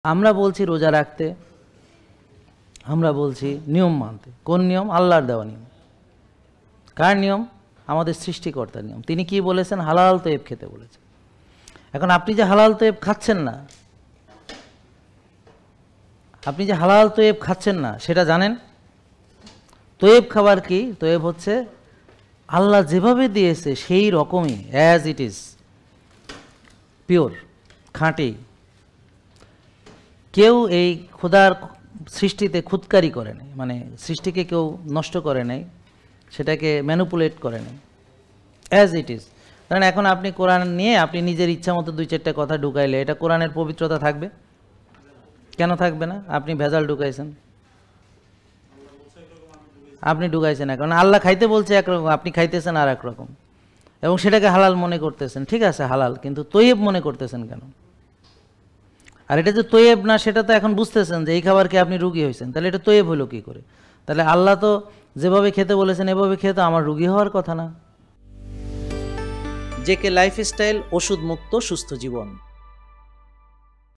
আমরা বলছি রোজা রাখতে, আমরা বলছি নিয়ম মানতে। কোন নিয়ম? আল্লাহর দেওয়া নিয়ম। কার নিয়ম? আমাদের সৃষ্টিকর্তার নিয়ম। তিনি কি বলেছেন? হালাল তৈব খেতে বলেছেন। এখন আপনি যে হালাল তৈব খাচ্ছেন না, আপনি যে হালাল তৈব খাচ্ছেন না সেটা জানেন? তৈব খাবার কি? তৈব হচ্ছে আল্লাহ যেভাবে দিয়েছে সেই রকমই, অ্যাজ ইট ইজ, পিওর, খাঁটি। কেউ এই খোদার সৃষ্টিতে খুদকারি করে নাই, মানে সৃষ্টিকে কেউ নষ্ট করে নাই, সেটাকে ম্যানুপুলেট করে নাই, অ্যাজ ইট ইজ। কারণ এখন আপনি কোরআন নিয়ে আপনি নিজের ইচ্ছা মতো দুই চারটা কথা ঢুকাইলে এটা কোরআনের পবিত্রতা থাকবে? কেন থাকবে না? আপনি ভেজাল ঢুকাইছেন, আপনি ঢুকাইছেন এক, কারণ আল্লাহ খাইতে বলছে একরকম, আপনি খাইতেছেন আর একরকম, এবং সেটাকে হালাল মনে করতেছেন। ঠিক আছে হালাল, কিন্তু তৈয়ব মনে করতেছেন কেন? আর এটা যে তৈয়ব না সেটা তো এখন বুঝতেছেন যে এই খাবারকে আপনি রুগী হয়েছেন, তাহলে এটা তৈয়ব হলো কী করে? তাহলে আল্লাহ তো যেভাবে খেতে বলেছেন এভাবে খেয়ে তো আমার রুগী হওয়ার কথা না। জেকে লাইফস্টাইল, ওষুধ মুক্ত সুস্থ জীবন।